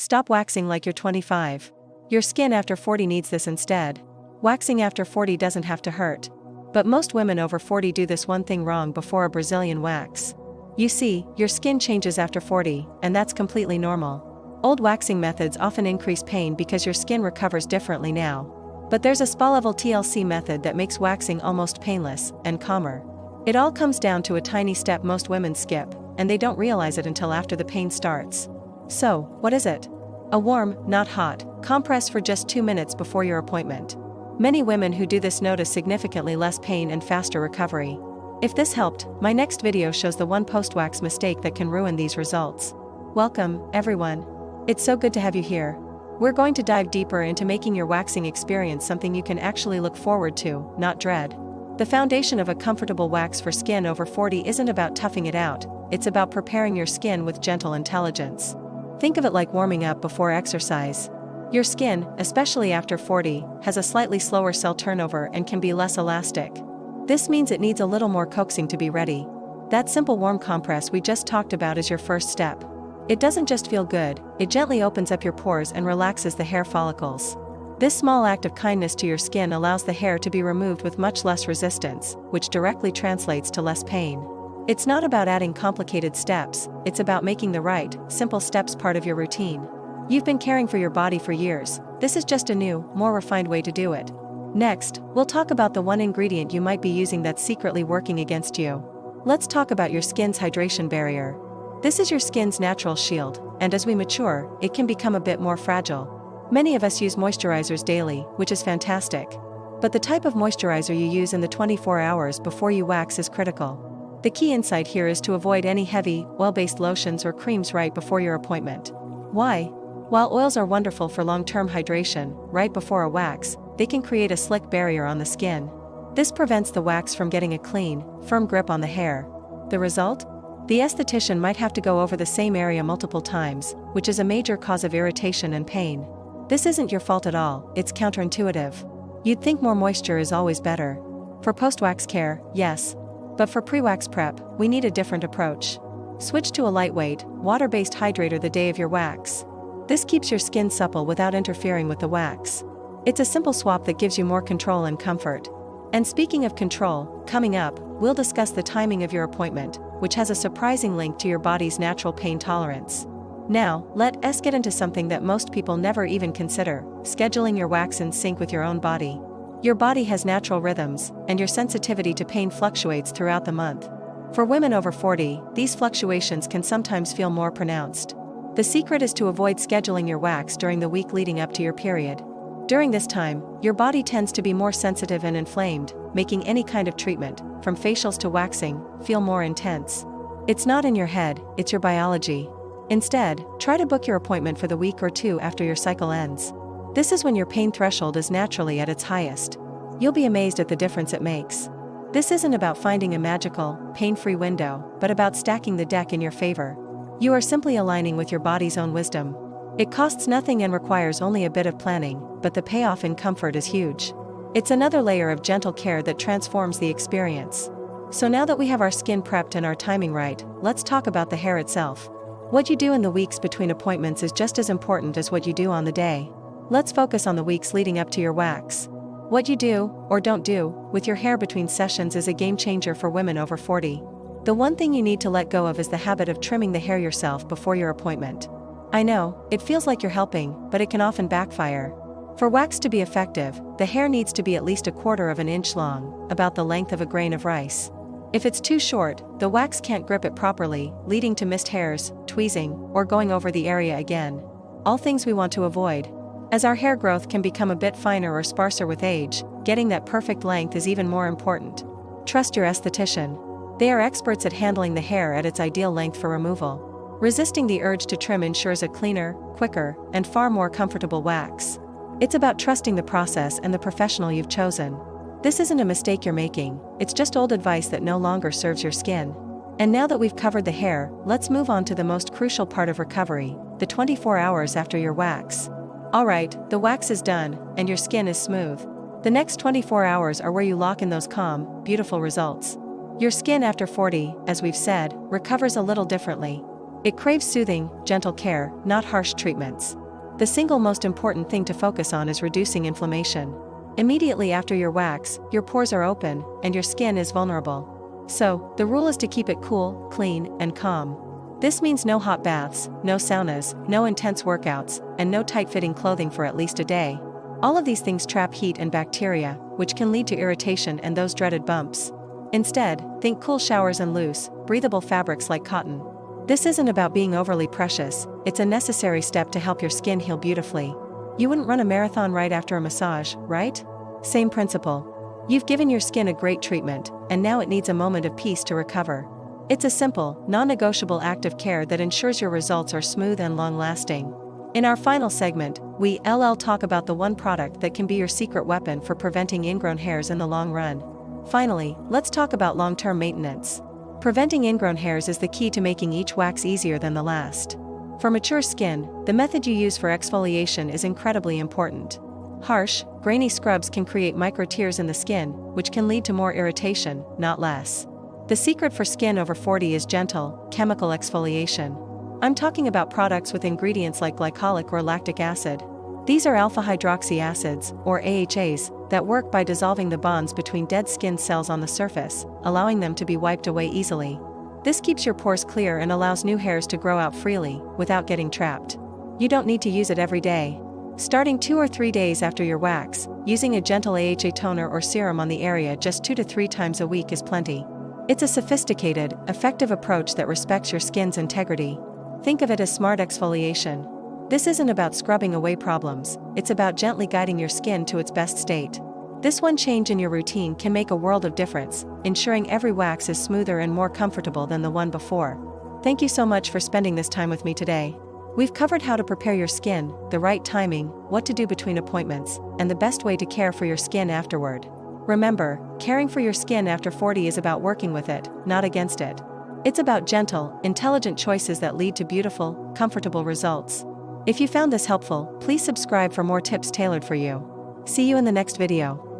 Stop waxing like you're 25. Your skin after 40 needs this instead. Waxing after 40 doesn't have to hurt. But most women over 40 do this one thing wrong before a Brazilian wax. You see, your skin changes after 40, and that's completely normal. Old waxing methods often increase pain because your skin recovers differently now. But there's a spa-level TLC method that makes waxing almost painless and calmer. It all comes down to a tiny step most women skip, and they don't realize it until after the pain starts. So, what is it? A warm, not hot, compress for just 2 minutes before your appointment. Many women who do this notice significantly less pain and faster recovery. If this helped, my next video shows the one post-wax mistake that can ruin these results. Welcome, everyone. It's so good to have you here. We're going to dive deeper into making your waxing experience something you can actually look forward to, not dread. The foundation of a comfortable wax for skin over 40 isn't about toughing it out, it's about preparing your skin with gentle intelligence. Think of it like warming up before exercise. Your skin, especially after 40, has a slightly slower cell turnover and can be less elastic. This means it needs a little more coaxing to be ready. That simple warm compress we just talked about is your first step. It doesn't just feel good, it gently opens up your pores and relaxes the hair follicles. This small act of kindness to your skin allows the hair to be removed with much less resistance, which directly translates to less pain. It's not about adding complicated steps, it's about making the right, simple steps part of your routine. You've been caring for your body for years, this is just a new, more refined way to do it. Next, we'll talk about the one ingredient you might be using that's secretly working against you. Let's talk about your skin's hydration barrier. This is your skin's natural shield, and as we mature, it can become a bit more fragile. Many of us use moisturizers daily, which is fantastic. But the type of moisturizer you use in the 24 hours before you wax is critical. The key insight here is to avoid any heavy, oil-based lotions or creams right before your appointment. Why? While oils are wonderful for long-term hydration, right before a wax, they can create a slick barrier on the skin. This prevents the wax from getting a clean, firm grip on the hair. The result? The esthetician might have to go over the same area multiple times, which is a major cause of irritation and pain. This isn't your fault at all, it's counterintuitive. You'd think more moisture is always better. For post-wax care, yes. But for pre-wax prep, we need a different approach. Switch to a lightweight, water-based hydrator the day of your wax. This keeps your skin supple without interfering with the wax. It's a simple swap that gives you more control and comfort. And speaking of control, coming up, we'll discuss the timing of your appointment, which has a surprising link to your body's natural pain tolerance. Now, let's get into something that most people never even consider: scheduling your wax in sync with your own body. Your body has natural rhythms, and your sensitivity to pain fluctuates throughout the month. For women over 40, these fluctuations can sometimes feel more pronounced. The secret is to avoid scheduling your wax during the week leading up to your period. During this time, your body tends to be more sensitive and inflamed, making any kind of treatment, from facials to waxing, feel more intense. It's not in your head, it's your biology. Instead, try to book your appointment for the week or two after your cycle ends. This is when your pain threshold is naturally at its highest. You'll be amazed at the difference it makes. This isn't about finding a magical, pain-free window, but about stacking the deck in your favor. You are simply aligning with your body's own wisdom. It costs nothing and requires only a bit of planning, but the payoff in comfort is huge. It's another layer of gentle care that transforms the experience. So now that we have our skin prepped and our timing right, let's talk about the hair itself. What you do in the weeks between appointments is just as important as what you do on the day. Let's focus on the weeks leading up to your wax. What you do, or don't do, with your hair between sessions is a game changer for women over 40. The one thing you need to let go of is the habit of trimming the hair yourself before your appointment. I know, it feels like you're helping, but it can often backfire. For wax to be effective, the hair needs to be at least 1/4 inch long, about the length of a grain of rice. If it's too short, the wax can't grip it properly, leading to missed hairs, tweezing, or going over the area again. All things we want to avoid. As our hair growth can become a bit finer or sparser with age, getting that perfect length is even more important. Trust your esthetician. They are experts at handling the hair at its ideal length for removal. Resisting the urge to trim ensures a cleaner, quicker, and far more comfortable wax. It's about trusting the process and the professional you've chosen. This isn't a mistake you're making, it's just old advice that no longer serves your skin. And now that we've covered the hair, let's move on to the most crucial part of recovery, the 24 hours after your wax. Alright, the wax is done, and your skin is smooth. The next 24 hours are where you lock in those calm, beautiful results. Your skin after 40, as we've said, recovers a little differently. It craves soothing, gentle care, not harsh treatments. The single most important thing to focus on is reducing inflammation. Immediately after your wax, your pores are open, and your skin is vulnerable. So, the rule is to keep it cool, clean, and calm. This means no hot baths, no saunas, no intense workouts, and no tight-fitting clothing for at least a day. All of these things trap heat and bacteria, which can lead to irritation and those dreaded bumps. Instead, think cool showers and loose, breathable fabrics like cotton. This isn't about being overly precious, it's a necessary step to help your skin heal beautifully. You wouldn't run a marathon right after a massage, right? Same principle. You've given your skin a great treatment, and now it needs a moment of peace to recover. It's a simple, non-negotiable act of care that ensures your results are smooth and long-lasting. In our final segment, we talk about the one product that can be your secret weapon for preventing ingrown hairs in the long run. Finally, let's talk about long-term maintenance. Preventing ingrown hairs is the key to making each wax easier than the last. For mature skin, the method you use for exfoliation is incredibly important. Harsh, grainy scrubs can create micro tears in the skin, which can lead to more irritation, not less. The secret for skin over 40 is gentle, chemical exfoliation. I'm talking about products with ingredients like glycolic or lactic acid. These are alpha hydroxy acids, or AHAs, that work by dissolving the bonds between dead skin cells on the surface, allowing them to be wiped away easily. This keeps your pores clear and allows new hairs to grow out freely, without getting trapped. You don't need to use it every day. Starting 2 or 3 days after your wax, using a gentle AHA toner or serum on the area just 2 to 3 times a week is plenty. It's a sophisticated, effective approach that respects your skin's integrity. Think of it as smart exfoliation. This isn't about scrubbing away problems, it's about gently guiding your skin to its best state. This one change in your routine can make a world of difference, ensuring every wax is smoother and more comfortable than the one before. Thank you so much for spending this time with me today. We've covered how to prepare your skin, the right timing, what to do between appointments, and the best way to care for your skin afterward. Remember, caring for your skin after 40 is about working with it, not against it. It's about gentle, intelligent choices that lead to beautiful, comfortable results. If you found this helpful, please subscribe for more tips tailored for you. See you in the next video.